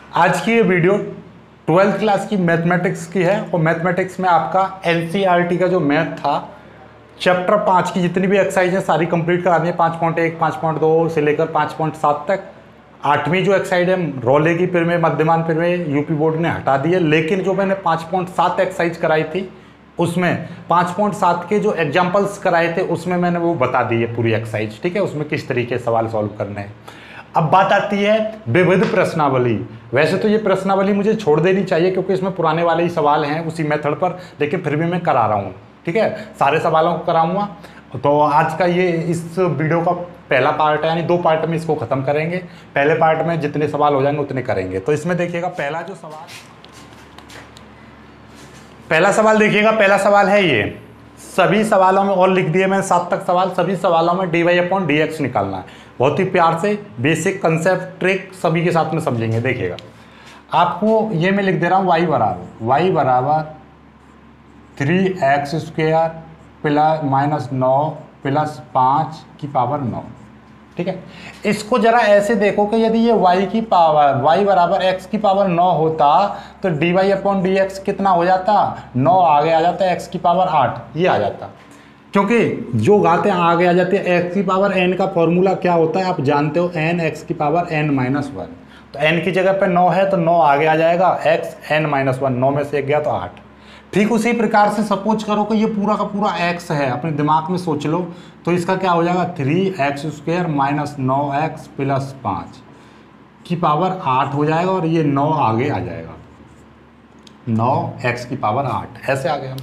आज की ये वीडियो 12th क्लास की मैथमेटिक्स की है और मैथमेटिक्स में आपका एनसीईआरटी का जो मैथ था चैप्टर 5 की जितनी भी एक्सरसाइज है सारी कंप्लीट करा दी है। 5.1 5.2 से लेकर 5.7 तक। 8वीं जो एक्सरसाइज है रोले की पिर में मध्यमान पिर में यूपी बोर्ड ने हटा दी है, लेकिन जो मैंने 5.7 एक्सरसाइज कराई थी उसमें 5.7 के जो एग्जाम्पल्स कराए थे उसमें मैंने वो बता दी है पूरी एक्सरसाइज। ठीक है, उसमें किस तरीके से सवाल सॉल्व करने हैं। अब बात आती है विविध प्रश्नावली। वैसे तो ये प्रश्नावली मुझे छोड़ देनी चाहिए क्योंकि इसमें पुराने वाले ही सवाल हैं उसी मेथड पर, लेकिन फिर भी मैं करा रहा हूँ। ठीक है, सारे सवालों को कराऊंगा। तो आज का ये इस वीडियो का पहला पार्ट है, यानी 2 पार्ट में इसको खत्म करेंगे। पहले पार्ट में जितने सवाल हो जाएंगे उतने करेंगे। तो इसमें देखिएगा पहला सवाल देखिएगा। पहला सवाल है ये, सभी सवालों में और लिख दिए मैंने 7 तक सवाल। सभी सवालों में dy/dx निकालना है। बहुत ही प्यार से बेसिक कंसेप्ट ट्रिक सभी के साथ में समझेंगे। देखिएगा आपको ये मैं लिख दे रहा हूँ y बराबर 3x² प्लस -9 प्लस 5 की पावर 9। ठीक है, इसको जरा ऐसे देखो कि यदि ये y बराबर x की पावर 9 होता तो dy/dx कितना हो जाता, 9 आगे आ जाता, x की पावर 8 ये आ जाता। क्योंकि जो घातें आगे आ जाती है x की पावर n का फॉर्मूला क्या होता है आप जानते हो, n x की पावर n-1। तो n की जगह पे 9 है तो 9 आगे आ जाएगा, x n-1, 9 में से 1 गया तो 8। ठीक उसी प्रकार से सपोज करो कि ये पूरा का पूरा x है, अपने दिमाग में सोच लो, तो इसका क्या हो जाएगा 3x² माइनस 9x प्लस 5 की पावर 8 हो जाएगा और ये 9 आगे आ जाएगा, 9x की पावर 8 ऐसे आ गया।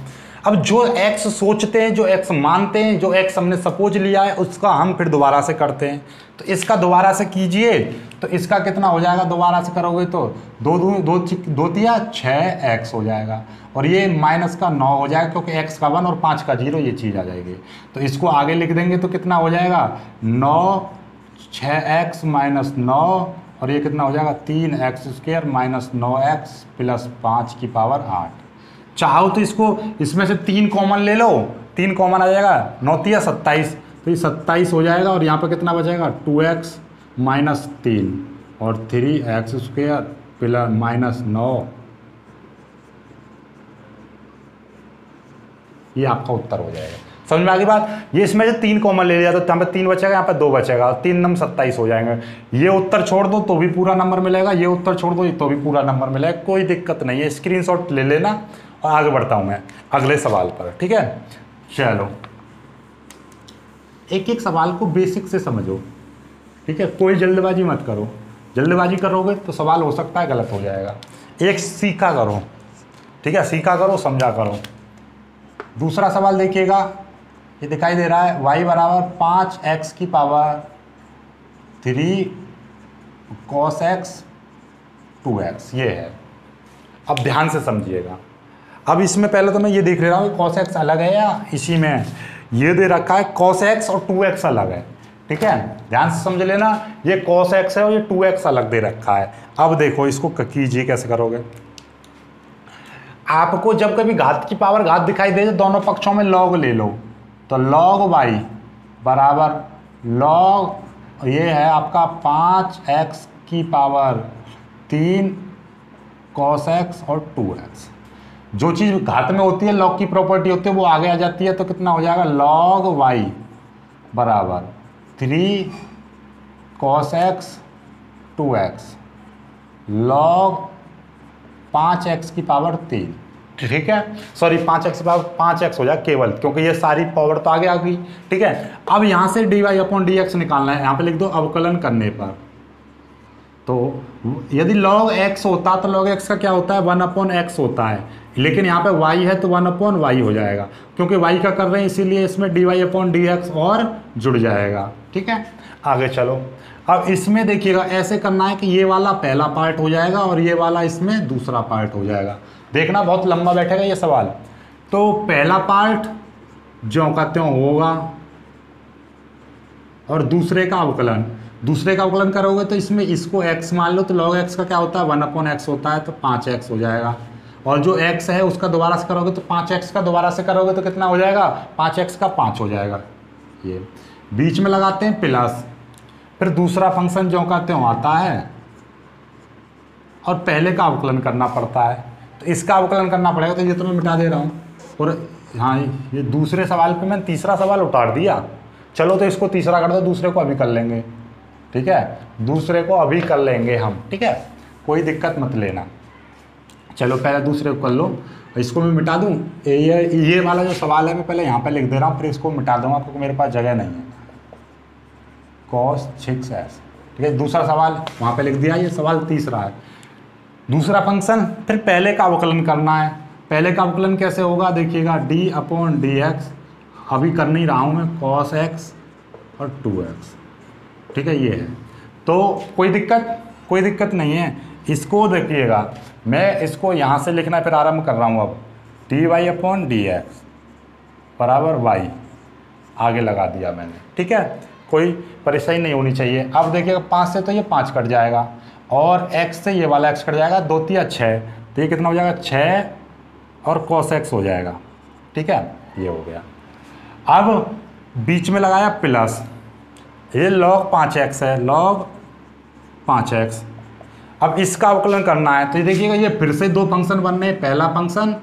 अब जो x सोचते हैं, जो x मानते हैं, जो x हमने सपोज लिया है उसका हम फिर दोबारा से करते हैं। तो इसका दोबारा से कीजिए तो इसका कितना हो जाएगा, दोबारा से करोगे तो 2 तिया 6x हो जाएगा और ये माइनस का 9 हो जाएगा क्योंकि x का 1 और 5 का 0 ये चीज़ आ जाएगी। तो इसको आगे लिख देंगे तो कितना हो जाएगा 9 6x माइनस 9 और ये कितना हो जाएगा 3x² माइनस 9x प्लस 5 की पावर 8। चाहो तो इसको इसमें से 3 कॉमन ले लो, 3 कॉमन आ जाएगा, 9 तिया 27, तो ये 27 हो जाएगा और यहाँ पर कितना बचेगा 2x माइनस 3 और 3x² प्लस माइनस 9। ये आपका उत्तर हो जाएगा। समझ में आ गई बात। ये इसमें से 3 कॉमन ले लिया तो यहाँ पे 3 बचेगा, यहाँ पे 2 बचेगा, 3 नंबर 27 हो जाएंगे। ये उत्तर छोड़ दो तो भी पूरा नंबर मिलेगा, ये उत्तर छोड़ दो तो भी पूरा नंबर मिलेगा, कोई दिक्कत नहीं है। स्क्रीनशॉट ले लेना और आगे बढ़ता हूँ मैं अगले सवाल पर। ठीक है, चलो एक एक सवाल को बेसिक से समझो। ठीक है, कोई जल्दबाजी मत करो, जल्दबाजी करोगे तो सवाल हो सकता है गलत हो जाएगा। एक सीखा करो, ठीक है, सीखा करो, समझा करो। दूसरा सवाल देखिएगा, ये दिखाई दे रहा है y बराबर 5x की पावर 3 cos x 2x ये है। अब ध्यान से समझिएगा। अब इसमें पहले तो मैं ये देख रहा हूँ cos x अलग है या इसी में ये दे रखा है cos x और 2x अलग है। ठीक है, ध्यान से समझ लेना, ये cos x है और ये 2x अलग दे रखा है। अब देखो इसको कीजिए, कैसे करोगे। आपको जब कभी घात की पावर घात दिखाई दे तो दोनों पक्षों में log ले लो, तो log y बराबर log ये है आपका 5x की पावर 3 cos x और 2x। जो चीज़ घात में होती है log की प्रॉपर्टी होती है वो आगे आ जाती है, तो कितना हो जाएगा log y बराबर 3 cos x 2x log 5x की पावर 3। ठीक है, सॉरी 5x की पावर 5x हो जाए केवल, क्योंकि ये सारी पावर तो आगे आ गई। ठीक है, अब यहाँ से dy/dx निकालना है। यहाँ पे लिख दो अवकलन करने पर, तो यदि log x होता तो log x का क्या होता है 1/x होता है, लेकिन यहाँ पे y है तो 1/y हो जाएगा, क्योंकि y का कर रहे हैं इसीलिए इसमें dy/dx और जुड़ जाएगा। ठीक है, आगे चलो। अब इसमें देखिएगा ऐसे करना है कि ये वाला पहला पार्ट हो जाएगा और ये वाला इसमें दूसरा पार्ट हो जाएगा। देखना बहुत लंबा बैठेगा ये सवाल। तो पहला पार्ट जो कहते हो होगा और दूसरे का अवकलन करोगे तो इसमें इसको x मान लो तो log x का क्या होता है 1/x होता है, तो 5x हो जाएगा। और जो x है उसका दोबारा से करोगे तो 5x का दोबारा से करोगे तो कितना हो जाएगा 5x का 5 हो जाएगा। ये बीच में लगाते हैं प्लस, फिर दूसरा फंक्शन जो कहते हो आता है और पहले का अवकलन करना पड़ता है, तो इसका अवकलन करना पड़ेगा, तो ये तो मैं मिटा दे रहा हूँ। और हाँ, ये दूसरे सवाल पे मैंने तीसरा सवाल उतार दिया। चलो तो इसको तीसरा कर दो, दूसरे को अभी कर लेंगे, ठीक है, दूसरे को अभी कर लेंगे हम, ठीक है, कोई दिक्कत मत लेना। चलो पहले दूसरे को कर लो, इसको मैं मिटा दूँ। ये वाला जो सवाल है मैं पहले यहाँ पे लिख दे रहा हूँ, फिर इसको मिटा दूंगा क्योंकि मेरे पास जगह नहीं है। cos 6s, ठीक है, दूसरा सवाल वहाँ पे लिख दिया, ये सवाल तीसरा है। दूसरा फंक्शन, फिर पहले का अवकलन करना है। पहले का अवकलन कैसे होगा देखिएगा, d/dx, अभी कर नहीं रहा हूँ मैं, cos x और 2x, ठीक है, ये है। तो कोई दिक्कत नहीं है। इसको देखिएगा, मैं इसको यहाँ से लिखना फिर आरंभ कर रहा हूँ अब, dy/dx बराबर y, आगे लगा दिया मैंने, ठीक है, कोई परेशानी नहीं होनी चाहिए। अब देखिएगा 5 से तो ये 5 कट जाएगा, और x से ये वाला x कट जाएगा, 2 3 6, तो ये कितना हो जाएगा 6 और cos x हो जाएगा, ठीक है, ये हो गया। अब बीच में लगाया प्लस, ये log 5x है, log 5x। अब इसका अवकलन करना है, तो ये देखिएगा ये फिर से दो फंक्शन बन रहे हैं, पहला फंक्शन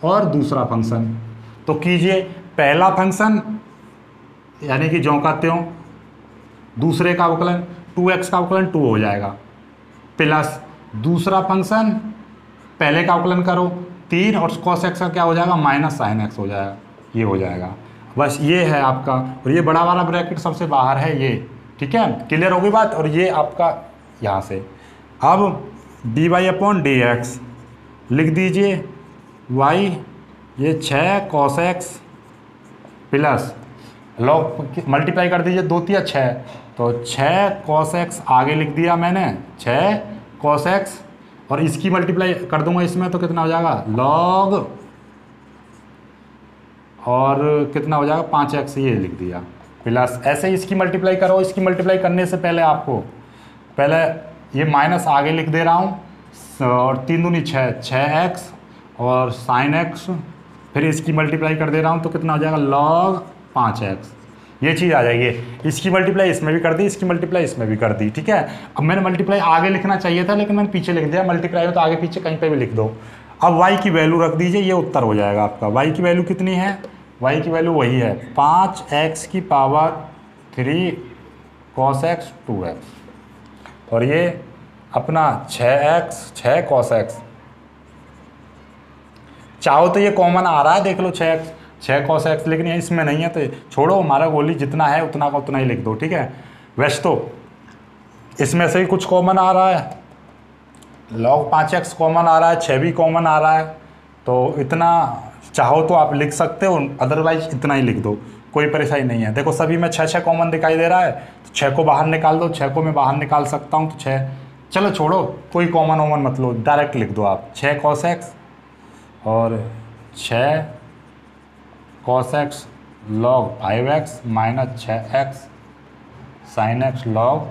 और दूसरा फंक्शन। तो कीजिए, पहला फंक्शन यानी कि ज्यों का त्यों, दूसरे का अवकलन 2x का अवकलन 2 हो जाएगा, प्लस दूसरा फंक्शन पहले का अवकलन करो 3 और cos x का क्या हो जाएगा माइनस sin x हो जाएगा, ये हो जाएगा। बस ये है आपका, और ये बड़ा वाला ब्रैकेट सबसे बाहर है ये, ठीक है, क्लियर हो गई बात। और ये आपका यहाँ से, अब dy/dx लिख दीजिए y, ये 6 cos x plus log multiply कर दीजिए 2 3 6, तो 6 cos x आगे लिख दिया मैंने, 6 cos x, और इसकी मल्टीप्लाई कर दूंगा इसमें तो कितना हो जाएगा log, और कितना हो जाएगा 5x, ये लिख दिया, प्लस ऐसे ही इसकी मल्टीप्लाई करो। इसकी मल्टीप्लाई करने से पहले आपको पहले ये माइनस आगे लिख दे रहा हूँ, और 3 दूनी 6, 6x और sin x, फिर इसकी मल्टीप्लाई कर दे रहा हूँ तो कितना हो जाएगा log 5x, ये चीज़ आ जाएगी। इसकी मल्टीप्लाई इसमें भी कर दी, इसकी मल्टीप्लाई इसमें भी कर दी, ठीक है। अब मैंने मल्टीप्लाई आगे लिखना चाहिए था लेकिन मैंने पीछे लिख दिया, मल्टीप्लाई में तो आगे पीछे कहीं पे भी लिख दो। अब y की वैल्यू रख दीजिए, ये उत्तर हो जाएगा आपका। y की वैल्यू कितनी है, y की वैल्यू वही है 5x की पावर 3 cos x 2x, और ये अपना 6x 6 cos x, चाहो तो ये कॉमन आ रहा है, देख लो 6x 6 cos x, लेकिन ये इसमें नहीं है तो छोड़ो, हमारा गोली जितना है उतना का उतना ही लिख दो, ठीक है। वैसे तो इसमें से ही कुछ कॉमन आ रहा है, log 5x कॉमन आ रहा है, 6 भी कॉमन आ रहा है, तो इतना चाहो तो आप लिख सकते हो, अदरवाइज इतना ही लिख दो, कोई परेशानी नहीं है। देखो सभी में 6 6 कॉमन दिखाई दे रहा है, तो 6 को बाहर निकाल दो, 6 को मैं बाहर निकाल सकता हूँ, तो 6, चलो छोड़ो, कोई कॉमन वॉमन मत लो, डायरेक्ट लिख दो आप 6 cos x और 6 cos x log 5x minus 6x sin x log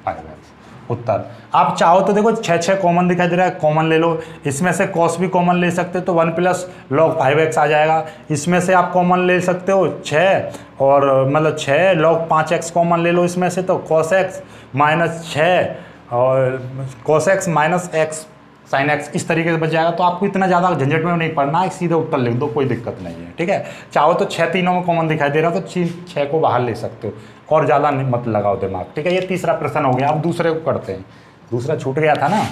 5x, उत्तर। आप चाहो तो देखो 6 6 कॉमन दिखाई दे रहा है, कॉमन ले लो, इसमें से cos भी कॉमन ले सकते हो तो 1 प्लस log 5x आ जाएगा। इसमें से आप कॉमन ले सकते हो 6, और मतलब 6 log 5x कॉमन ले लो इसमें से, तो cos x माइनस 6 और cos x minus x sin x, इस तरीके से बच जाएगा। तो आपको इतना ज़्यादा झंझट में नहीं पड़ना है, सीधे उत्तर लिख दो, कोई दिक्कत नहीं है, ठीक है। चाहो तो 6 तीनों में कॉमन दिखाई दे रहा है तो 6 को बाहर ले सकते हो, और ज़्यादा मत लगाओ दिमाग, ठीक है। ये तीसरा प्रश्न हो गया। अब दूसरे को करते हैं, दूसरा छूट गया था ना।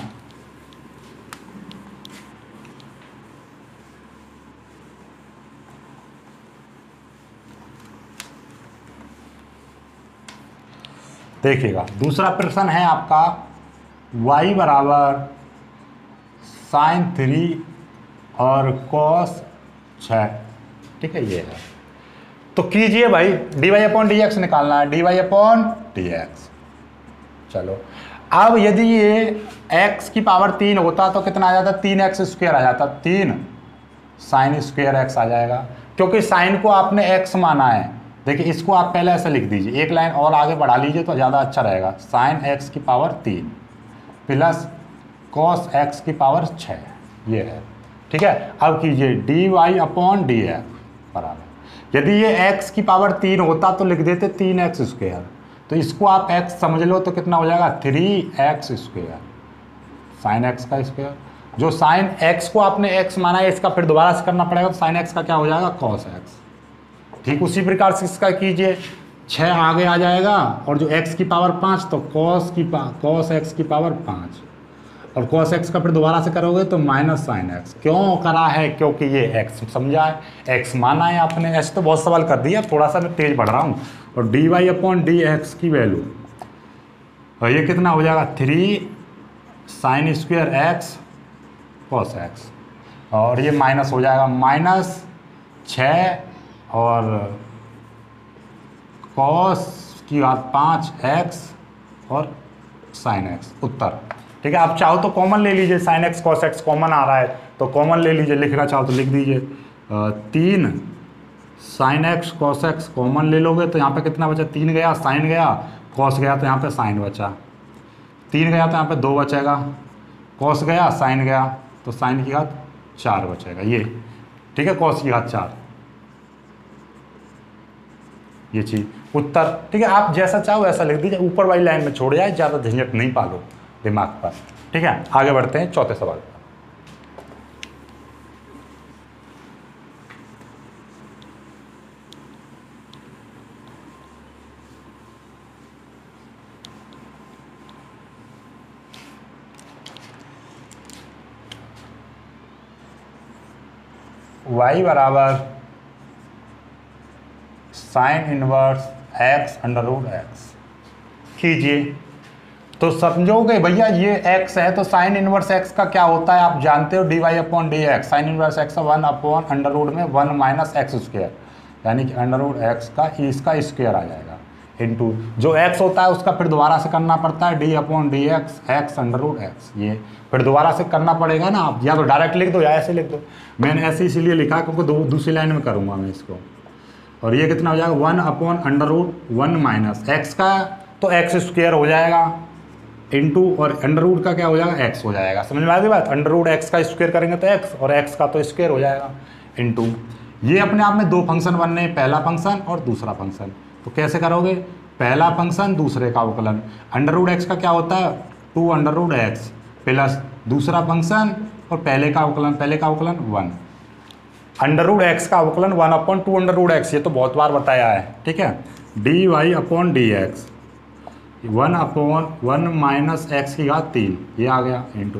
देखिएगा दूसरा प्रश्न है आपका y बराबर sin 3 और cos 6, ठीक है, ये है। तो कीजिए भाई, dy/dx निकालना है, dy/dx। चलो अब यदि ये x की पावर 3 होता तो कितना आ जाता, 3x स्क्वायर आ जाता, 3 sin स्क्वायर x आ जाएगा, क्योंकि sin को आपने x माना है। देखिए इसको आप पहले ऐसे लिख दीजिए, एक लाइन और आगे बढ़ा लीजिए तो ज़्यादा अच्छा रहेगा, sin x की पावर 3 प्लस cos x की पावर 6, ये है, ठीक है। अब कीजिए dy/dx बराबर, यदि ये x की पावर 3 होता तो लिख देते 3x स्क्वायर, तो इसको आप x समझ लो तो कितना हो जाएगा 3x स्क्वायर, साइन एक्स का स्क्वायर, जो साइन एक्स को आपने एक्स माना है इसका फिर दोबारा से करना पड़ेगा, तो साइन एक्स का क्या हो जाएगा कॉस एक्स। ठीक उसी प्रकार से इसका कीजिए, 6 आगे आ जाएगा और जो x की पावर 5 तो कॉस एक्स की पावर 5, और कॉस एक्स का फिर दोबारा से करोगे तो माइनस साइन एक्स। क्यों करा है? क्योंकि ये x समझा है, x माना है आपने, s तो बहुत सवाल कर दिया, थोड़ा सा मैं तेज बढ़ रहा हूँ। और dy अपॉन डी एक्स की वैल्यू, और ये कितना हो जाएगा 3 sign square x cos x, और ये माइनस हो जाएगा -6 और कॉस की बात 5x और साइन एक्स उत्तर। ठीक है, आप चाहो तो कॉमन ले लीजिए, sine x cos x common आ रहा है तो कॉमन ले लीजिए, लिखना चाहो तो लिख दीजिए 3 sign x cos x common ले लोगे तो यहाँ पे कितना बचा, 3 गया, साइन गया, कॉस गया तो यहाँ पे साइन बचा, 3 गया तो यहाँ पे 2 बचेगा, कॉस गया साइन गया तो साइन की घात 4 बचेगा ये। ठीक है, कॉस की घात 4 ये चीज़ उत्तर। ठीक है, आप जैसा चाहो वैसा लिख दीजिए, ऊपर वाली लाइन में छोड़ जाए, ज़्यादा झंझट नहीं पालो दिमाग पर। ठीक है, आगे बढ़ते हैं चौथे सवाल पर। y बराबर sine inverse x under root x कीजिए। तो समझोगे भैया ये x है तो साइन इनवर्स x का क्या होता है आप जानते हो, d y upon d x. Sine inverse x 1 upon under root में 1 माइनस एक्स स्क्वायर, यानी कि अंडर रूट एक्स का इसका स्क्वायर आ जाएगा, इनटू जो x होता है उसका फिर दोबारा से करना पड़ता है d upon d x x under root x, ये फिर दोबारा से करना पड़ेगा ना। आप या तो डायरेक्ट लिख दो या ऐसे लिख दो, मैंने ऐसे इसीलिए लिखा क्योंकि दूसरी लाइन में करूँगा मैं इसको। और ये कितना हो जाएगा 1 upon under root 1 minus x का तो एक्स स्क्वायर हो जाएगा, इनटू और अंडर रूट का क्या हो जाएगा एक्स हो जाएगा। समझ में आ गई बात, अंडर रूट एक्स का स्क्वायर करेंगे तो एक्स और एक्स का तो स्क्वायर हो जाएगा, इनटू ये अपने आप में 2 फंक्शन बनने हैं, पहला फंक्शन और दूसरा फंक्शन। तो कैसे करोगे, पहला फंक्शन दूसरे का अवकलन, अंडर रूट एक्स का क्या होता है 2 अंडर रूट एक्स प्लस दूसरा फंक्शन और पहले का अवकलन 1, अंडर रूट एक्स का अवकलन 1 अपॉन 2 अंडर रूट एक्स, ये तो बहुत बार बताया है। ठीक है, d y upon d x 1 upon 1 minus x की घात 3, ये आ गया इनटू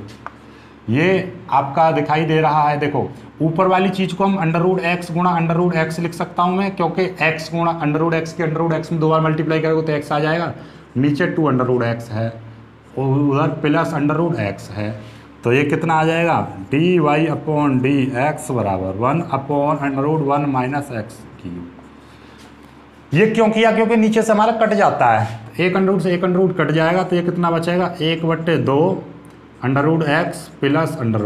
ये आपका दिखाई दे रहा है। देखो ऊपर वाली चीज़ को हम अंडर रूट एक्स गुणा अंडर रूट एक्स लिख सकता हूँ मैं, क्योंकि एक्स गुणा अंडर रूट एक्स के अंडर रूट एक्स में 2 बार मल्टीप्लाई करोगे तो एक्स आ जाएगा, नीचे 2 अंडर रूट एक्स है और उधर प्लस अंडर रूट एक्स है, तो ये कितना आ जाएगा d y upon d x बराबर 1 upon under root 1 minus x cube. ये क्यों किया, क्योंकि नीचे से हमारा कट जाता है, एक अंडर रूट से एक अंडर रूट कट जाएगा तो ये कितना बचेगा 1/2 under root x plus under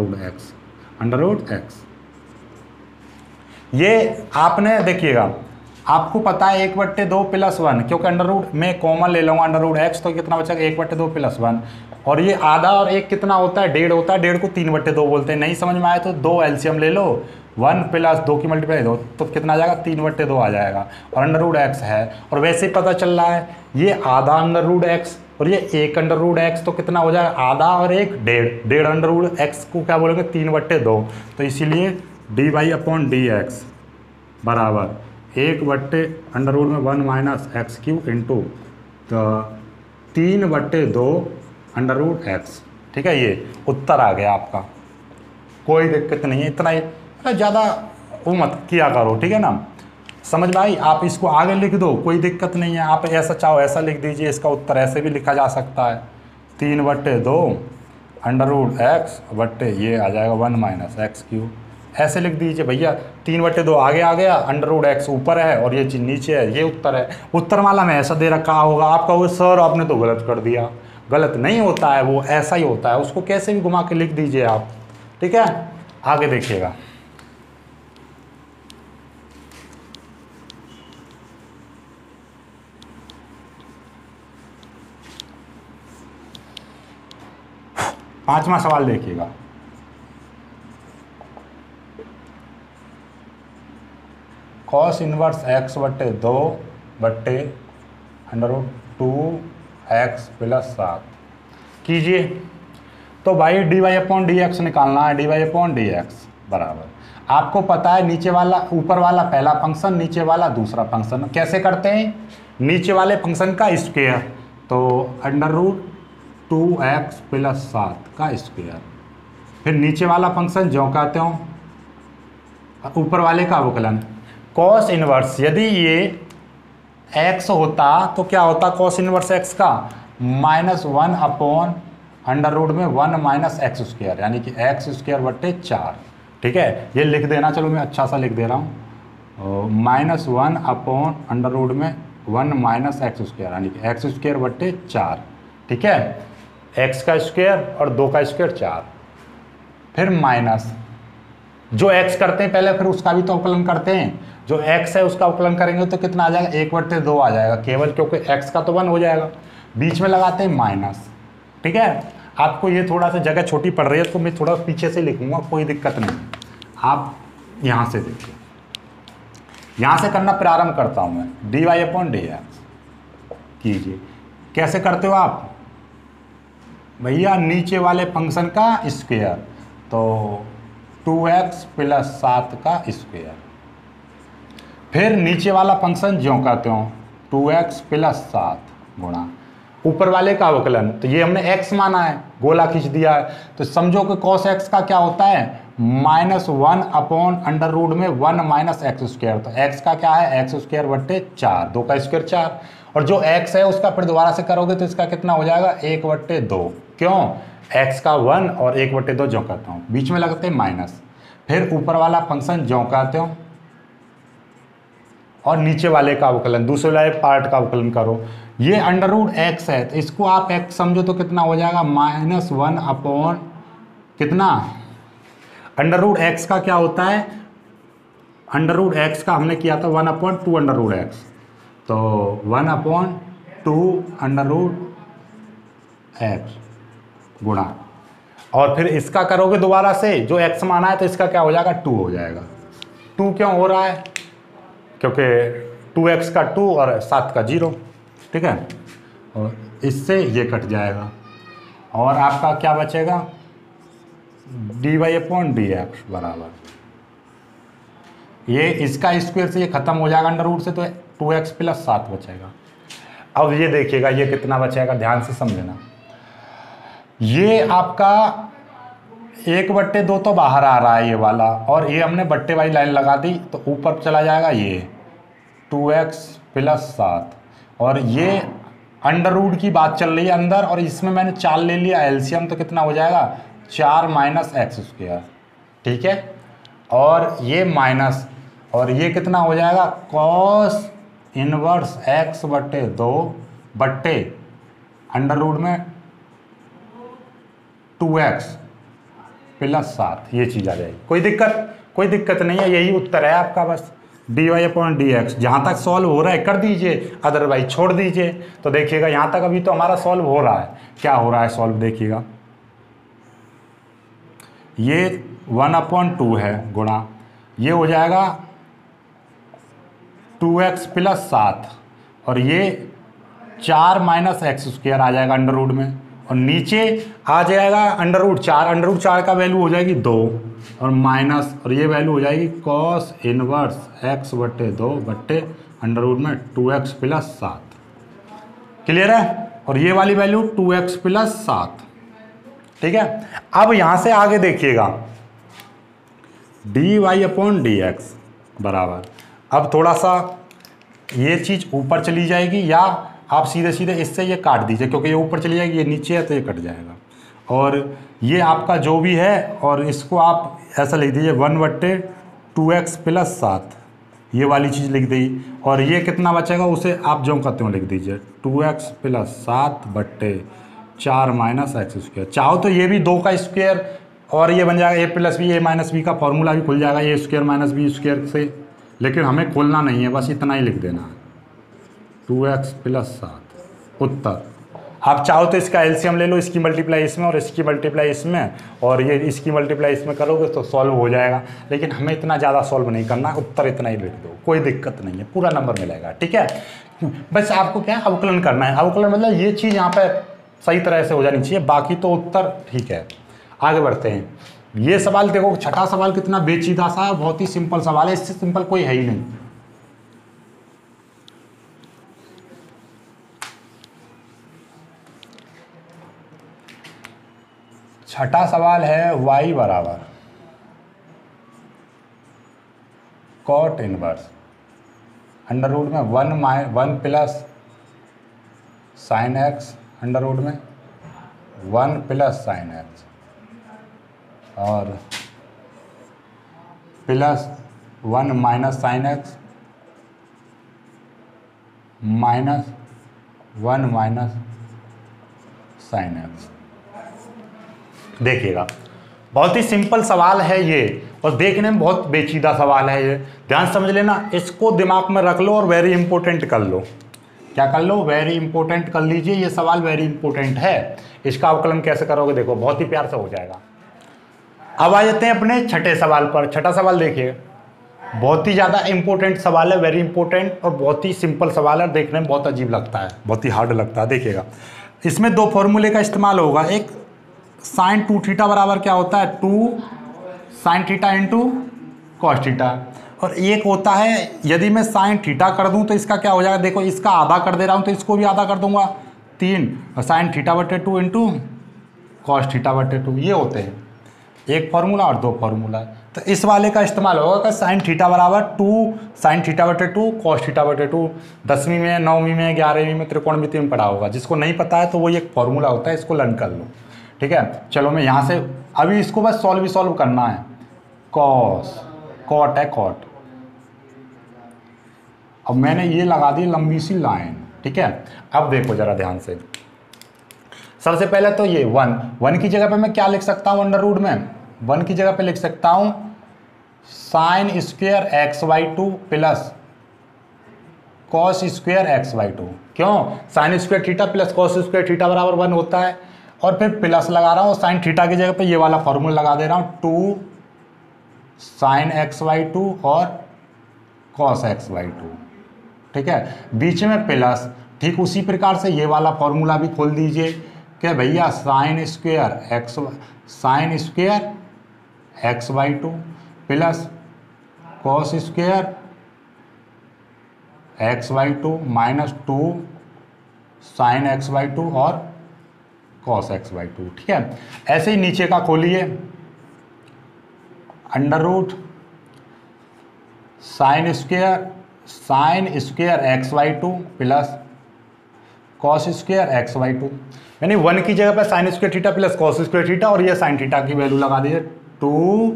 root x. ये आपने देखिएगा आपको पता है 1/2 प्लस 1, क्योंकि अंडर रूट में कॉमन ले लूँगा अंडर रूट एक्स तो कितना बचेगा 1/2 प्लस 1, और ये आधा और एक कितना होता है 1.5 होता है, 1.5 को 3/2 बोलते हैं। नहीं समझ में आए तो 2 एलसीएम ले लो, 1 प्लस 2 की मल्टीप्लाई 2 तो कितना आ जाएगा 3/2 आ जाएगा, और अंडर रूट एक्स है, और वैसे ही पता चल रहा है ये आधा अंडर रूट एक्स और ये 1 अंडर रूट एक्स तो कितना हो जाएगा आधा और एक 1.5 अंडर रूट एक्स को क्या बोलेंगे 3/2, तो इसीलिए d y upon d x बराबर 1 अंडर रूट में 1 माइनस एक्स क्यू इंटू तो 3/2 अंडर रूट एक्स। ठीक है, ये उत्तर आ गया आपका, कोई दिक्कत नहीं है, इतना ही ज़्यादा वो मत किया करो। ठीक है ना, समझ में आई। आप इसको आगे लिख दो, कोई दिक्कत नहीं है, आप ऐसा चाहो ऐसा लिख दीजिए, इसका उत्तर ऐसे भी लिखा जा सकता है 3/2 अंडर रूट एक्स बट्टे ये आ जाएगा 1 माइनस एक्स क्यू, ऐसे लिख दीजिए भैया। 3/2 आगे आ गया, अंडर रूट एक्स ऊपर है और ये चीज़ नीचे है, ये उत्तर है। उत्तरमाला में ऐसा दे रखा होगा, आप कहोगे सर आपने तो गलत कर दिया, गलत नहीं होता है, वो ऐसा ही होता है, उसको कैसे भी घुमा के लिख दीजिए आप। ठीक है, आगे देखिएगा। पांचवा सवाल देखिएगा, कॉस इनवर्स एक्स बट्टे 2 बट्टे अंडर रूट 2x प्लस 7 कीजिए। तो भाई dy अपॉन डी एक्स निकालना है, dy अपॉन डी एक्स बराबर, आपको पता है नीचे वाला ऊपर वाला पहला फंक्शन, नीचे वाला दूसरा फंक्शन। कैसे करते हैं, नीचे वाले फंक्शन का स्क्वायर, तो अंडर रूट 2x प्लस 7 का स्क्वायर, फिर नीचे वाला फंक्शन जो कहते हो ऊपर वाले का अवकलन। कॉस इनवर्स, यदि ये x होता तो क्या होता कॉस इनवर्स x का, -1 अपॉन अंडर रूट में 1 माइनस एक्स स्क्वायर, यानी कि एक्स स्क्वायर बट्टे 4। ठीक है, ये लिख देना, चलो मैं अच्छा सा लिख दे रहा हूँ, -1 अपॉन अंडर रूट में 1 माइनस एक्स स्क्वायर, यानी कि एक्स स्क्वायर बट्टे 4। ठीक है, एक्स का स्क्वायर और 2 का स्क्वायर 4, फिर माइनस जो x करते हैं पहले, फिर उसका भी तो अवकलन करते हैं, जो x है उसका अवकलन करेंगे तो कितना आ जाएगा, 1/2 आ जाएगा केवल, क्योंकि x का तो 1 हो जाएगा, बीच में लगाते हैं माइनस। ठीक है, आपको ये थोड़ा सा जगह छोटी पड़ रही है तो मैं थोड़ा पीछे से लिखूंगा, कोई दिक्कत नहीं, आप यहाँ से देखिए, यहाँ से करना प्रारंभ करता हूँ मैं, dy अपॉन डी एक्स कीजिए। कैसे करते हो आप भैया, नीचे वाले फंक्शन का स्क्वायर, तो 2x प्लस 7 का स्क्वायर, फिर नीचे वाला फंक्शन ज्यों कहते हो 2x प्लस 7 गुणा ऊपर वाले का अवकलन। तो ये हमने x माना है, गोला खींच दिया है, तो समझो कि cos x का क्या होता है, -1 अपॉन अंडर रूट में 1 माइनस एक्स स्क्वायर। तो x का क्या है, एक्स स्क्वायर बट्टे 4, 2 का स्क्वायर 4, और जो x है उसका फिर दोबारा से करोगे तो इसका कितना हो जाएगा, 1/2। क्यों, x का 1 और 1/2 ज्यों कहता हूँ, बीच में लगते हैं माइनस, फिर ऊपर वाला फंक्शन ज्यों कहते हो और नीचे वाले का अवकलन, दूसरे वाले पार्ट का अवकलन करो। ये अंडर रूट एक्स है तो इसको आप x समझो तो कितना हो जाएगा, -1 अपॉन कितना, अंडर रूट एक्स का क्या होता है, अंडर रूट एक्स का हमने किया था 1/2 अंडर रूट एक्स, तो 1/2 अंडर रूट एक्स गुणा, और फिर इसका करोगे दोबारा से, जो x माना है तो इसका क्या हो जाएगा, 2 हो जाएगा। 2 क्यों हो रहा है, क्योंकि 2x का 2 और 7 का 0। ठीक है, और इससे ये कट जाएगा और आपका क्या बचेगा, dy अपॉन डी एक्स बराबर, ये इसका स्क्वायर से ये खत्म हो जाएगा अंडर रूट से, तो 2x प्लस 7 बचेगा। अब ये देखिएगा ये कितना बचेगा, ध्यान से समझना, ये आपका 1/2 तो बाहर आ रहा है ये वाला, और ये हमने बट्टे वाली लाइन लगा दी तो ऊपर चला जाएगा ये 2x प्लस 7, और ये अंडर रूट की बात चल रही है अंदर, और इसमें मैंने 4 ले लिया एलसीएम, तो कितना हो जाएगा, 4 माइनस एक्स स्क्वायर। ठीक है, और ये माइनस, और ये कितना हो जाएगा, कॉस इनवर्स x/2 बट्टे अंडर रूट में 2x प्लस 7, ये चीज़ आ जाएगी। कोई दिक्कत नहीं है, यही उत्तर है आपका बस, dy अपॉन डी एक्स। जहाँ तक सॉल्व हो रहा है कर दीजिए, अदरवाइज छोड़ दीजिए। तो देखिएगा यहाँ तक अभी तो हमारा सॉल्व हो रहा है, क्या हो रहा है सॉल्व देखिएगा, ये 1/2 है गुणा, ये हो जाएगा 2x प्लस 7, और ये 4 माइनस एक्स स्क्वायर आ जाएगा अंडर रूट में, और नीचे आ जाएगा अंडर रूट 4 का वैल्यू हो जाएगी 2, और माइनस, और ये वैल्यू हो जाएगी कॉस इनवर्स x/2 बट्टे अंडर रूट में 2x प्लस 7। क्लियर है, और ये वाली वैल्यू 2x प्लस 7। ठीक है, अब यहाँ से आगे देखिएगा, dy अपॉन डी एक्स बराबर, अब थोड़ा सा ये चीज़ ऊपर चली जाएगी, या आप सीधे सीधे इससे ये काट दीजिए, क्योंकि ये ऊपर चली जाएगी, ये नीचे है तो ये कट जाएगा, और ये आपका जो भी है, और इसको आप ऐसा लिख दीजिए 1/2x प्लस 7, ये वाली चीज़ लिख दी, और ये कितना बचेगा उसे आप जो कहते हो लिख दीजिए 2x प्लस 7 बट्टे 4 माइनस एक्स स्क्वायर। चाहो तो ये भी 2 का स्क्वायर, और ये बन जाएगा a plus b, a minus b का फॉर्मूला भी खुल जाएगा, a square minus b square से, लेकिन हमें खोलना नहीं है, बस इतना ही लिख देना है, 2x प्लस 7 उत्तर। आप चाहो तो इसका एलसीएम ले लो, इसकी मल्टीप्लाई इसमें और इसकी मल्टीप्लाई इसमें, और ये इसकी मल्टीप्लाई इसमें करोगे तो सॉल्व हो जाएगा, लेकिन हमें इतना ज़्यादा सॉल्व नहीं करना, उत्तर इतना ही लिख दो, कोई दिक्कत नहीं है, पूरा नंबर मिलेगा। ठीक है, बस आपको क्या है, अवकलन करना है। अवकलन मतलब ये चीज़ यहाँ पे सही तरह से हो जानी चाहिए, बाकी तो उत्तर ठीक है। आगे बढ़ते हैं। ये सवाल देखो, छठा सवाल कितना बेचीदा सा है, बहुत ही सिंपल सवाल है, इससे सिंपल कोई है ही नहीं। छठा सवाल है y बराबर कॉट इनवर्स अंडर रूट में 1 plus sine x under root में 1 प्लस साइन एक्स और plus 1 minus sine x minus 1 minus sine x. देखिएगा बहुत ही सिंपल सवाल है ये, और देखने में बहुत पेचीदा सवाल है ये, ध्यान समझ लेना, इसको दिमाग में रख लो और वेरी इंपॉर्टेंट कर लो। क्या कर लो? वेरी इंपॉर्टेंट कर लीजिए, ये सवाल वेरी इंपॉर्टेंट है। इसका अवकलन कैसे करोगे देखो, बहुत ही प्यार से हो जाएगा। अब आ जाते हैं अपने छठे सवाल पर। छठा सवाल देखिए, बहुत ही ज़्यादा इंपॉर्टेंट सवाल है, वेरी इंपॉर्टेंट, और बहुत ही सिंपल सवाल है, देखने में बहुत अजीब लगता है, बहुत ही हार्ड लगता है। देखिएगा इसमें दो फॉर्मूले का इस्तेमाल होगा। एक साइन 2 थीटा बराबर क्या होता है 2 sine theta into cos theta, और एक होता है यदि मैं साइन थीटा कर दूं तो इसका क्या हो जाएगा, देखो इसका आधा कर दे रहा हूं तो इसको भी आधा कर दूंगा 3, और साइन थीटा बटे 2 इंटू कॉस थीटा बटे 2, ये होते हैं एक फार्मूला और दो फार्मूला। तो इस वाले का इस्तेमाल होगा कि साइन थीटा बराबर 2 साइन थीटा बटे 2 कॉस थीटा बटे 2। 10वीं में, 9वीं में, 11वीं में त्रिकोणमिति में पढ़ा होगा। जिसको नहीं पता है तो वो एक फार्मूला होता है, इसको लर्न कर लो, ठीक है। चलो मैं यहाँ से अभी इसको बस सॉल्व करना है। कॉस कॉट है कॉट, अब मैंने ये लगा दी लंबी सी लाइन, ठीक है। अब देखो जरा ध्यान से, सबसे पहले तो ये 1 की जगह पे मैं क्या लिख सकता हूँ अंडर रूट में, 1 की जगह पे लिख सकता हूँ sign square x by 2 plus cos square x by 2। क्यों? Sign square theta plus cos square theta बराबर 1 होता है, और फिर प्लस लगा रहा हूँ साइन थीटा की जगह पे ये वाला फॉर्मूला लगा दे रहा हूँ 2 साइन एक्स बाई 2 और कॉस एक्स बाई 2, ठीक है। बीच में प्लस, ठीक उसी प्रकार से ये वाला फॉर्मूला भी खोल दीजिए कि भैया sign square x by 2 plus cos square x by 2 minus 2 sine x by 2 और कॉस एक्स बाई 2, ठीक है। ऐसे ही नीचे का खोलिए, under root sine square x by 2 plus cos square x by 2, यानी 1 की जगह पर sine square theta plus cos square theta, और ये साइन थीटा की वैल्यू लगा दीजिए 2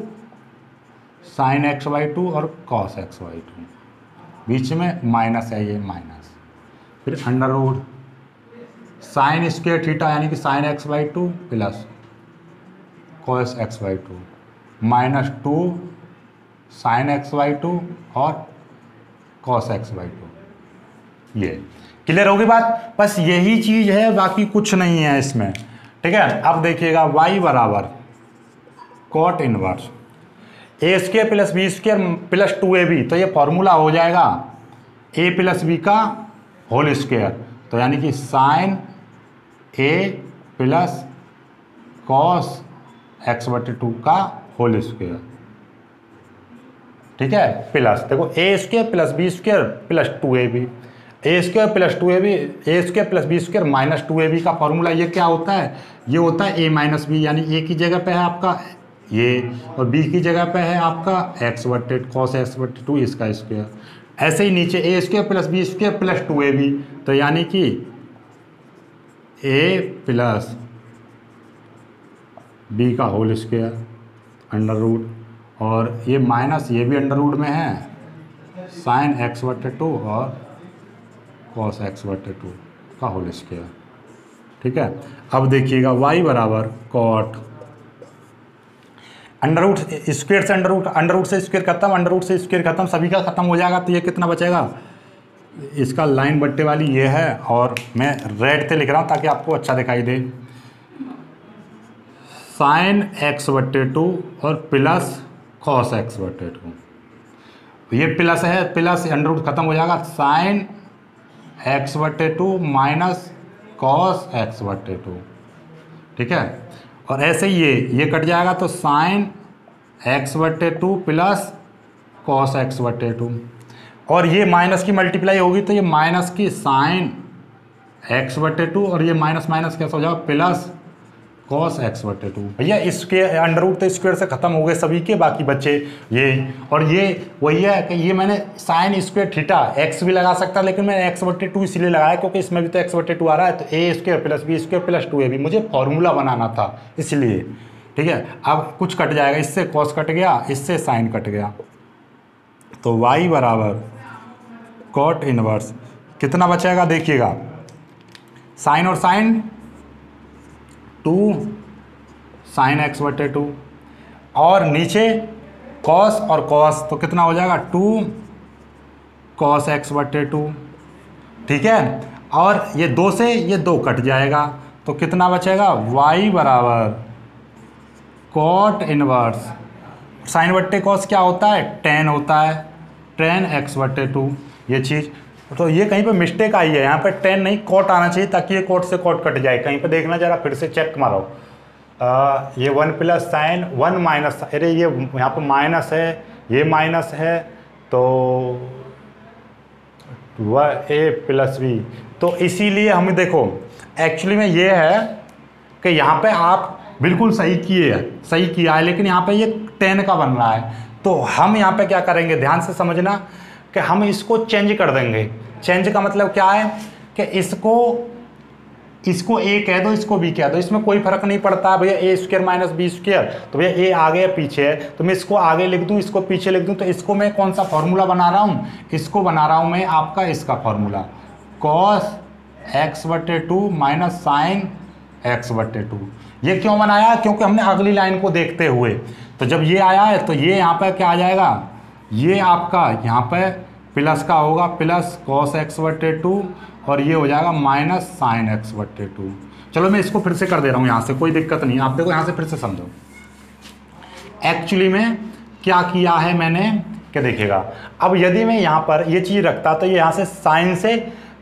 साइन एक्स बाई 2 और कॉस एक्स बाई 2, बीच में माइनस है ये माइनस, फिर under root sine square theta यानी कि sine x by 2 plus cos x by 2 minus 2 sine x by 2 और कॉस एक्स बाई 2। ये क्लियर होगी बात? बस यही चीज़ है, बाकी कुछ नहीं है इसमें, ठीक है। अब देखिएगा y बराबर cot inverse a square plus b square plus 2ab, तो ये फॉर्मूला हो जाएगा a प्लस बी का होल स्क्वायर, तो यानी कि sine a plus cos x बटे 2 का होल स्क्वायर, ठीक है। प्लस देखो a square plus b square plus 2ab, a square plus 2ab, a square plus b square minus 2ab का फॉर्मूला ये क्या होता है, ये होता है a माइनस बी, यानी a की जगह पे है आपका ये और b की जगह पे है आपका एक्स बटे कॉस एक्स बटे 2 इसका स्क्वायर। ऐसे ही नीचे a square plus b square plus 2ab, तो यानी कि a प्लस बी का होल स्क्वायर अंडर रूट, और ये माइनस ये भी अंडर रूट में है साइन एक्स बटे 2 और कॉस एक्स बटे 2 का होल स्क्वायर, ठीक है। अब देखिएगा y बराबर कॉट अंडर रूट स्क्वायर से अंडर रूट से स्क्वायर खत्म, अंडर रूट से स्क्वायर खत्म, सभी का खत्म हो जाएगा, तो ये कितना बचेगा, इसका लाइन बट्टे वाली ये है, और मैं रेड से लिख रहा हूँ ताकि आपको अच्छा दिखाई दे, साइन एक्स बटे 2 और प्लस कॉस एक्स बटे 2, ये प्लस है, प्लस अंडर रूट खत्म हो जाएगा, साइन एक्स बटे 2 माइनस कॉस एक्स बटे टू। ठीक है, और ऐसे ही ये कट जाएगा तो साइन एक्स बटे टू प्लस कॉस एक्स बटे टू, और ये माइनस की मल्टीप्लाई होगी तो ये माइनस की साइन एक्स बटे टू, और ये माइनस माइनस कैसा हो जाएगा प्लस कॉस एक्स बटे टू। भैया इसके अंडर रूट तो स्क्वायर से खत्म हो गए सभी के, बाकी बच्चे ये, और ये वही है कि ये मैंने साइन स्क्वायर थीटा एक्स भी लगा सकता, लेकिन मैंने एक्स बटे टू इसलिए लगाया क्योंकि इसमें भी तो एक्स बटे टू आ रहा है, तो a square plus b square plus two a b मुझे फॉर्मूला बनाना था इसलिए। ठीक है, अब कुछ कट जाएगा, इससे कॉस कट गया, इससे साइन कट गया, तो y बराबर कॉट इनवर्स कितना बचेगा देखिएगा, साइन और साइन 2 साइन एक्स बटे टू, और नीचे कॉस और कॉस तो कितना हो जाएगा 2 कॉस एक्स बटे टू। ठीक है, और ये 2 से ये 2 कट जाएगा तो कितना बचेगा, y बराबर कॉट इनवर्स साइन बट्टे कॉस क्या होता है, टेन होता है, टेन एक्स बटे टू ये चीज़। तो ये कहीं पे मिस्टेक आई है, यहाँ पे टेन नहीं कॉट आना चाहिए ताकि ये कॉट से कॉट कट जाए। कहीं पे देखना जरा फिर से चेक मारो, ये 1 प्लस साइन 1 माइनस, अरे ये यहाँ पे माइनस है, ये माइनस है, तो वह ए प्लस बी, तो इसीलिए हमें देखो एक्चुअली में ये है कि यहाँ पे आप बिल्कुल सही किया है, लेकिन यहाँ पे ये 10 का बन रहा है, तो हम यहाँ पे क्या करेंगे ध्यान से समझना कि हम इसको चेंज कर देंगे। चेंज का मतलब क्या है कि इसको ए कह दो, इसको बी कह दो, इसमें कोई फर्क नहीं पड़ता है भैया, ए स्क्वायर माइनस बी स्क्वायर, तो भैया ए आगे या पीछे है, तो मैं इसको आगे लिख दूं, इसको पीछे लिख दूं, तो इसको मैं कौन सा फॉर्मूला बना रहा हूं, इसको बना रहा हूं मैं आपका इसका फॉर्मूला कॉस एक्स बटे टू माइनस साइन एक्स बटे टू। ये क्यों बनाया, क्योंकि हमने अगली लाइन को देखते हुए, तो जब ये आया है तो ये यहाँ पर क्या आ जाएगा, ये आपका यहाँ पे प्लस का होगा, प्लस कॉस एक्स बटे टू, और ये हो जाएगा माइनस साइन एक्स बटे टू। चलो मैं इसको फिर से कर दे रहा हूँ यहाँ से, कोई दिक्कत नहीं, आप देखो यहाँ से फिर से समझो एक्चुअली में क्या किया है मैंने, क्या देखिएगा। अब यदि मैं यहाँ पर ये चीज़ रखता तो ये यहाँ से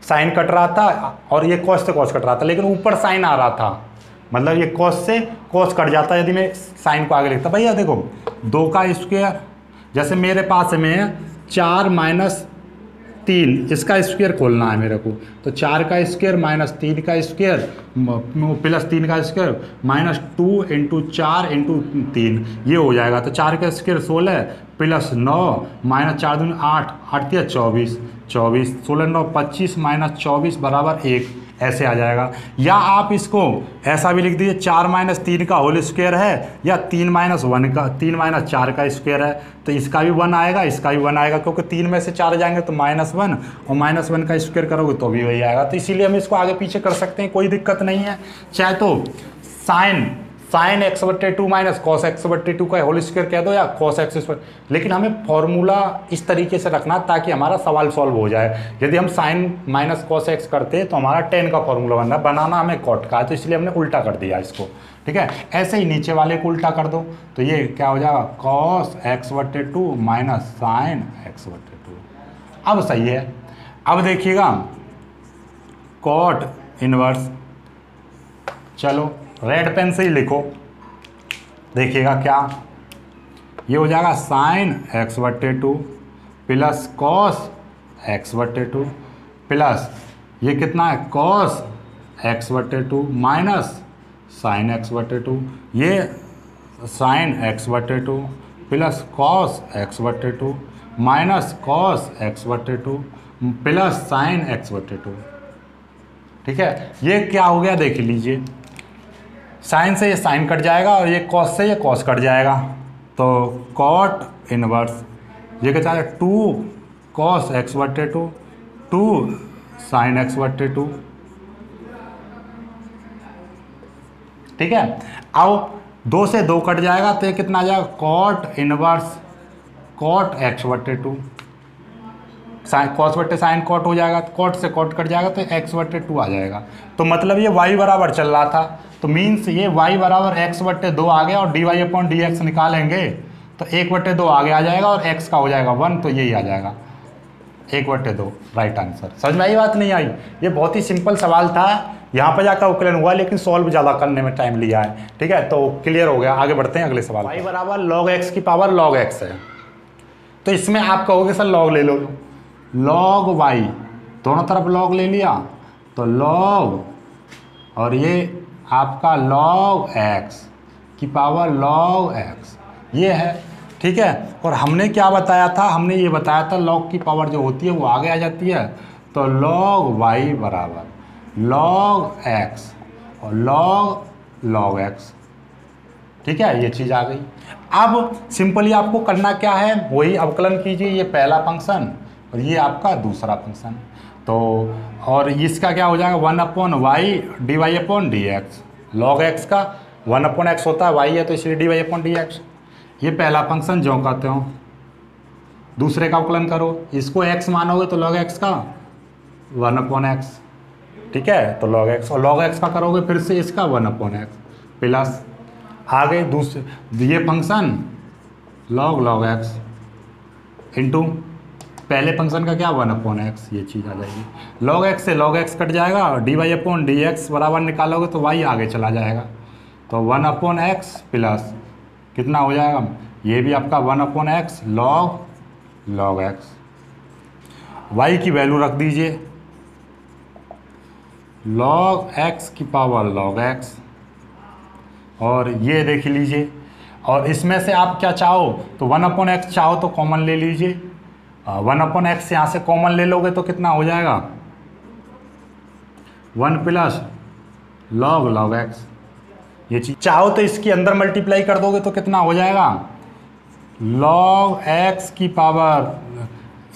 साइन कट रहा था और ये कॉस से कॉस कट रहा था, लेकिन ऊपर साइन आ रहा था, मतलब ये कॉस से कॉस कट जाता यदि मैं साइन को आगे लिखता। भैया देखो 2 का स्क्वायर, जैसे मेरे पास में 4 माइनस 3 इसका स्क्वायर खोलना है मेरे को, तो 4 का स्क्वायर माइनस 3 का स्क्वायर प्लस 3 का स्क्वायर माइनस 2 इंटू 4 इंटू 3 ये हो जाएगा, तो 4 का स्क्वायर 16 प्लस 9 माइनस 4 दूनी 8 8 या 24 16 9 25 माइनस 24 बराबर 1 ऐसे आ जाएगा। या आप इसको ऐसा भी लिख दीजिए 4 माइनस 3 का होल स्क्वायर है, या 3 माइनस 4 का स्क्वायर है, तो इसका भी 1 आएगा, इसका भी 1 आएगा, क्योंकि 3 में से 4 जाएंगे तो -1, और -1 का स्क्वायर करोगे तो भी वही आएगा। तो इसीलिए हम इसको आगे पीछे कर सकते हैं, कोई दिक्कत नहीं है। चाहे तो साइन एक्स बटे टू माइनस कॉस एक्स बटे टू का होल स्क्वायर कह दो, या कॉस एक्स स्क्वायर, लेकिन हमें फॉर्मूला इस तरीके से रखना ताकि हमारा सवाल सॉल्व हो जाए। यदि हम साइन माइनस कॉस एक्स करते तो हमारा 10 का फॉर्मूला बनाना हमें कॉट का है, तो इसलिए हमने उल्टा कर दिया इसको। ठीक है, ऐसे ही नीचे वाले को उल्टा कर दो, तो ये क्या हो जाएगा, कॉस एक्स बटे टू माइनस साइन एक्स बटे टू। अब सही है, अब देखिएगा कॉट इनवर्स, चलो रेड पेन से ही लिखो, देखिएगा क्या, ये हो जाएगा साइन एक्स बटे टू प्लस कॉस एक्स बटे टू प्लस ये कितना है कॉस एक्स बटे टू माइनस साइन एक्स बटे टू, ये साइन एक्स बटे टू प्लस कॉस एक्स बटे टू माइनस कॉस एक्स बटे टू प्लस साइन एक्स बटे टू। ठीक है, ये क्या हो गया देख लीजिए, साइन से ये साइन कट जाएगा और ये कॉस से ये कॉस कट जाएगा, तो कॉट इनवर्स ये क्या है 2 कॉस एक्स बटे टू 2 साइन एक्स बटे टू। ठीक है, अब 2 से 2 कट जाएगा तो ये कितना आ जाएगा, कॉट इनवर्स कॉट एक्स बटे टू, साइन कॉस बटे साइन कॉट हो जाएगा, कॉट से कॉट कट जाएगा तो एक्स बटे टू आ जाएगा। तो मतलब ये y बराबर चल रहा था, तो मीन्स ये y बराबर एक्स बटे 2 आ गया, और dy/dx निकालेंगे तो 1/2 आगे आ जाएगा और x का हो जाएगा 1, तो यही आ जाएगा। 1/2 राइट आंसर। समझ में आई बात नहीं आई? ये बहुत ही सिंपल सवाल था, यहाँ पर जाकर उकलन हुआ, लेकिन सॉल्व ज़्यादा करने में टाइम लिया है। ठीक है, तो क्लियर हो गया। आगे बढ़ते हैं अगले सवाल। y बराबर log x की पावर log x है, तो इसमें आप कहोगे सर log ले लो, log y, दोनों तरफ log ले लिया तो log, और ये आपका log x की पावर log x ये है। ठीक है, और हमने क्या बताया था? हमने ये बताया था log की पावर जो होती है वो आगे आ जाती है, तो log y बराबर log x और log x। ठीक है, ये चीज़ आ गई। अब सिंपली आपको करना क्या है, वही अवकलन कीजिए, ये पहला फंक्शन और ये आपका दूसरा फंक्शन। तो और इसका क्या हो जाएगा, 1/y dy/dx। log x का 1/x होता है, y है तो इसलिए dy/dx। ये पहला फंक्शन जो कहते हो, दूसरे का अवकलन करो, इसको x मानोगे तो log x का 1/x। ठीक है, तो log x, और log x का करोगे फिर से इसका 1/x प्लस आगे दूसरे ये फंक्शन log x इंटू पहले फंक्शन का क्या 1/x, ये चीज़ आ जाएगी। log x से log x कट जाएगा, dy/dx बराबर निकालोगे तो y आगे चला जाएगा, तो 1/x प्लस कितना हो जाएगा, ये भी आपका 1/x log x। y की वैल्यू रख दीजिए log x की पावर log x, और ये देख लीजिए, और इसमें से आप क्या चाहो तो 1/x चाहो तो कॉमन ले लीजिए, 1/x यहाँ से कॉमन ले लोगे तो कितना हो जाएगा 1 प्लस log x। ये चीज चाहो तो इसके अंदर मल्टीप्लाई कर दोगे तो कितना हो जाएगा log x की पावर,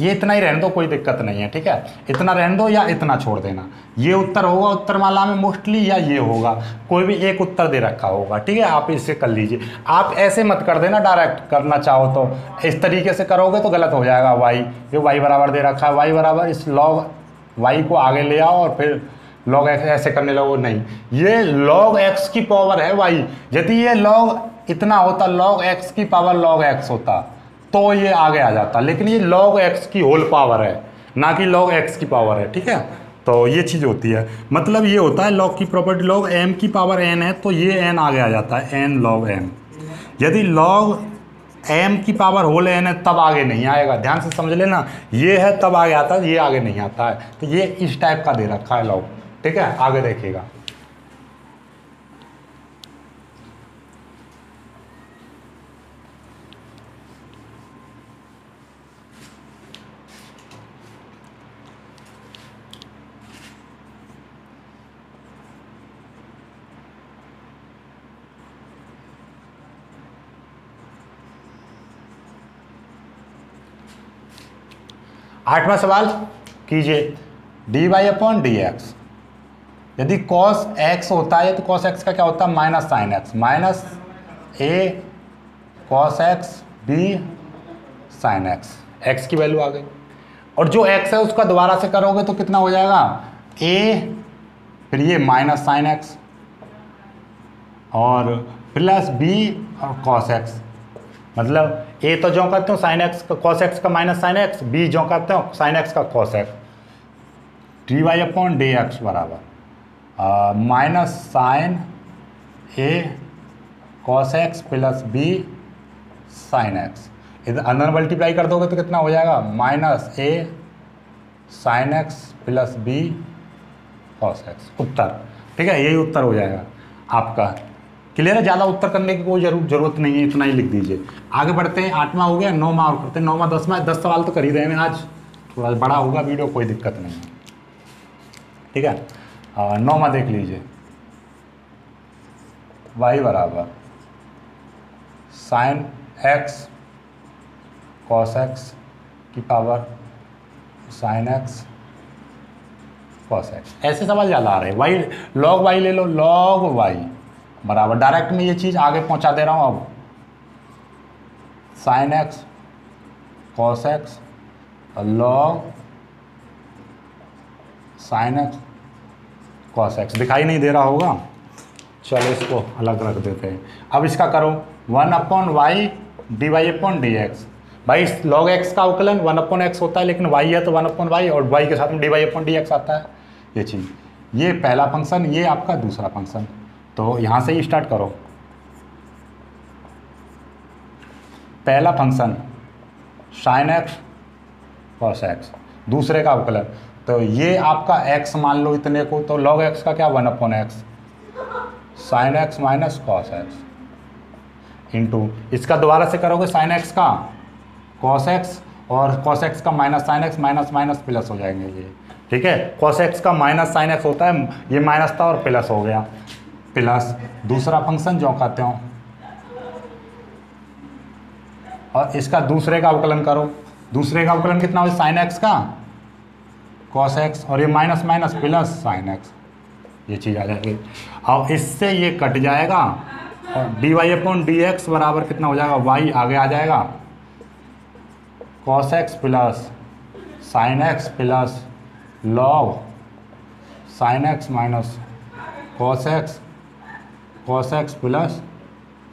ये इतना ही रहने दो, कोई दिक्कत नहीं है। ठीक है, इतना रहने दो या इतना छोड़ देना, ये उत्तर होगा उत्तरमाला में मोस्टली, या ये होगा, कोई भी एक उत्तर दे रखा होगा। ठीक है, आप इसे कर लीजिए, आप ऐसे मत कर देना, डायरेक्ट करना चाहो तो इस तरीके से करोगे तो गलत हो जाएगा। y, ये y बराबर दे रखा है, y बराबर इस log y को आगे ले आओ और फिर log x ऐसे करने लगो, नहीं, ये log x की पावर है y। यदि ये log इतना होता, log x की पावर log x होता तो ये आगे आ जाता, लेकिन ये log x की होल पावर है, ना कि log x की पावर है। ठीक है, तो ये चीज़ होती है, मतलब ये होता है log की प्रॉपर्टी, log m की पावर n है तो ये n आगे आ जाता है, n log m। यदि log m की पावर होल n है तब आगे नहीं आएगा, ध्यान से समझ लेना, ये है तब आगे आता है, ये आगे नहीं आता है, तो ये इस टाइप का दे रखा है log। ठीक है, आगे देखिएगा। आठवां सवाल कीजिए, dy/dx, यदि cos x होता है तो cos x का क्या होता है minus sine x, minus a cos x b sine x, x की वैल्यू आ गई, और जो x है उसका दोबारा से करोगे तो कितना हो जाएगा a, फिर ये माइनस साइन x और प्लस b और cos x, मतलब a तो जो कहते हो साइन x का cos x का माइनस साइन x, b जो कहते हो साइन x का cos x, dy/dx बराबर minus sine a cos x plus b sine x, इधर अंदर मल्टीप्लाई कर दोगे तो कितना हो जाएगा minus a sine x plus b cos x, उत्तर। ठीक है, यही उत्तर हो जाएगा आपका। क्लियर है, ज़्यादा उत्तर करने की कोई जरूरत नहीं है, इतना ही लिख दीजिए। आगे बढ़ते हैं, 8वां हो गया, 9वां और करते हैं, 9वां 10वां, 10 सवाल तो कर ही रहे हैं आज, थोड़ा बड़ा होगा वीडियो, कोई दिक्कत नहीं है। ठीक है, 9वां देख लीजिए, y बराबर साइन x cos x की power sine x cos x, ऐसे सवाल ज़्यादा आ रहे हैं। y log y ले लो, log y बराबर, डायरेक्ट में ये चीज़ आगे पहुंचा दे रहा हूँ, अब साइन x cos x और log sine x cos x, दिखाई नहीं दे रहा होगा, चलो इसको अलग रख देते हैं। अब इसका करो 1/y dy/dx, भाई log x का अवकलन 1/x होता है, लेकिन y है तो 1/y, और y के साथ में dy/dx आता है, ये चीज़। ये पहला फंक्शन, ये आपका दूसरा फंक्शन। तो यहाँ से ही स्टार्ट करो। पहला function sin x cos x, दूसरे का अवकलन, तो ये आपका x मान लो इतने को, तो log x का क्या 1/x sin x minus cos x into इसका दोबारा से करोगे sin x का cos x, और cos x का minus sin x, minus minus plus हो जाएंगे ये, ठीक है। cos x का माइनस sin x होता है, ये माइनस था और प्लस हो गया, प्लस दूसरा फंक्शन जो कहते हो, और इसका दूसरे का अवकलन करो। दूसरे का अवकलन कितना हो, sin x का cos x, और ये minus minus plus sin x, ये चीज़ आ जाएगी। अब इससे ये कट जाएगा, और dy/dx बराबर कितना हो जाएगा, y आगे आ जाएगा, cos x plus sin x plus log sin x minus cos x plus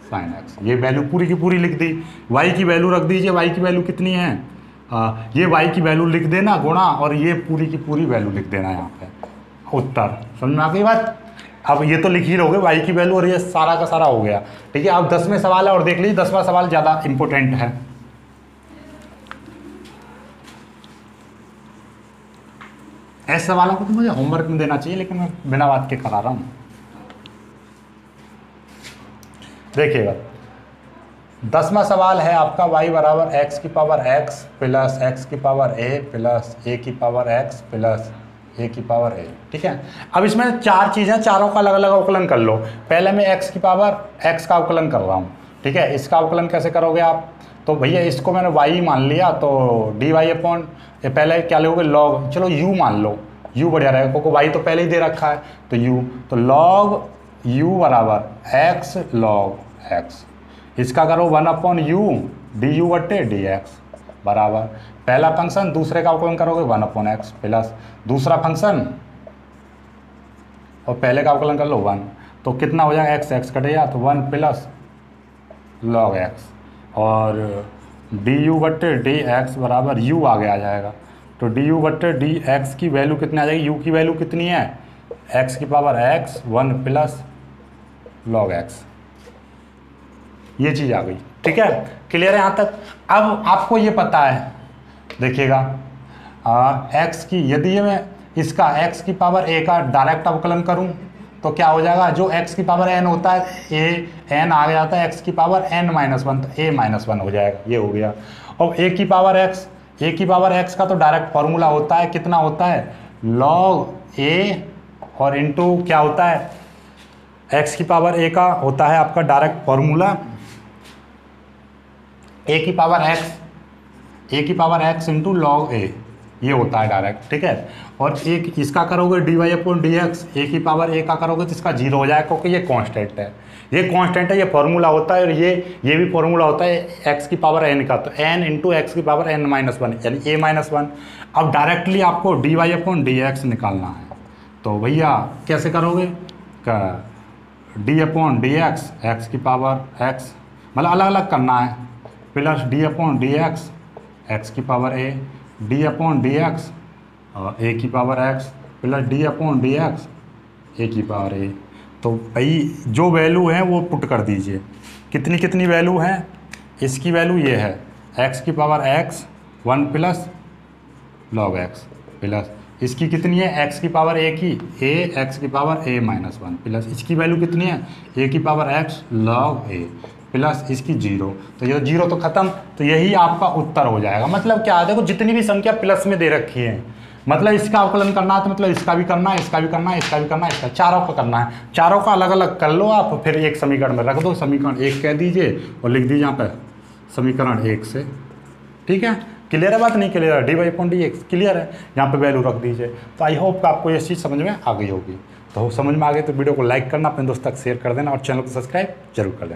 sin x। ये वैल्यू पूरी की पूरी लिख दी, y की वैल्यू रख दीजिए, y की वैल्यू कितनी है, ये y की वैल्यू लिख देना गुणा, और ये पूरी की पूरी वैल्यू लिख देना यहाँ पे, उत्तर। समझ में आ गई बात। अब ये तो लिख ही रहोगे y की वैल्यू, और ये सारा का सारा हो गया, ठीक है। अब 10वें सवाल है, और देख लीजिए 10वां सवाल ज़्यादा इंपॉर्टेंट है। ऐसे सवालों को तो मुझे होमवर्क में देना चाहिए, लेकिन मैं बिना बात के करा रहा हूँ। देखिएगा 10वां सवाल है आपका y बराबर x की पावर x प्लस x की पावर a प्लस a की पावर x प्लस a की पावर a, ठीक है। अब इसमें चार चीज़ें, चारों का अलग अलग अवकलन कर लो। पहले मैं x की पावर x का अवकलन कर रहा हूँ, ठीक है। इसका अवकलन कैसे करोगे आप, तो भैया इसको मैंने y मान लिया, तो dy पहले क्या लोगे log, चलो u मान लो, u बढ़िया रहेगा क्योंकि y तो पहले ही दे रखा है, तो u, तो log u बराबर x log x, इसका करो 1/u du/dx बराबर पहला फंक्शन, दूसरे का अवकलन करोगे 1/x प्लस दूसरा फंक्शन, और पहले का अवकलन कर लो 1, तो कितना हो जाएगा, x कटेगा तो 1 प्लस log x, और du/dx बराबर u आगे आ जाएगा, तो du/dx की वैल्यू कितनी आ जाएगी, u की वैल्यू कितनी है, x की power x 1 plus log x, ये चीज़ आ गई, ठीक है। क्लियर है यहाँ तक। अब आपको ये पता है, देखिएगा x की, यदि ये मैं इसका x की पावर a का डायरेक्ट अवकलन करूँ तो क्या हो जाएगा, जो x की पावर n होता है, a n आ जाता है, x की पावर n-1, तो a-1 हो जाएगा, ये हो गया। और a की पावर x का तो डायरेक्ट फॉर्मूला होता है, कितना होता है, log a, और इंटू क्या होता है, x की पावर a का होता है आपका डायरेक्ट फॉर्मूला a की power x into log a, ये होता है डायरेक्ट, ठीक है। और एक इसका करोगे dy/dx, a की पावर a का करोगे तो इसका 0 हो जाएगा, क्योंकि ये कांस्टेंट है, ये फॉर्मूला होता है, और ये भी फॉर्मूला होता है x की पावर n का, तो n इंटू x की पावर n-1 यानी a-1। अब डायरेक्टली आपको dy/dx निकालना है, तो भैया कैसे करोगे, d/dx x की पावर x, मतलब अलग अलग करना है, प्लस d/dx x की पावर a, d/dx a की power x plus d/dx a की पावर a। तो भाई जो वैल्यू है वो पुट कर दीजिए, कितनी कितनी वैल्यू है, इसकी वैल्यू ये है x की power x 1 plus log x, plus इसकी कितनी है, x की पावर a की a, x की पावर a-1 प्लस इसकी वैल्यू कितनी है, a की power x log a plus इसकी 0, तो ये 0 तो खत्म, तो यही आपका उत्तर हो जाएगा। मतलब क्या है, देखो जितनी भी संख्या प्लस में दे रखी है, मतलब इसका अवकलन करना है तो मतलब इसका भी करना है, इसका भी करना है, इसका भी करना है, इसका, चारों का करना है, चारों का अलग अलग कर लो आप, फिर एक समीकरण में रख दो, समीकरण 1 कह दीजिए और लिख दीजिए यहाँ पर समीकरण 1 से, ठीक है। क्लियर है बात, नहीं क्लियर है, dy/dx क्लियर है, यहाँ पे वैल्यू रख दीजिए। तो आई होप आपको ये चीज़ समझ में आ गई होगी। तो समझ में आ गई तो वीडियो को लाइक करना, अपने दोस्त तक शेयर कर देना, और चैनल को सब्सक्राइब जरूर कर देना।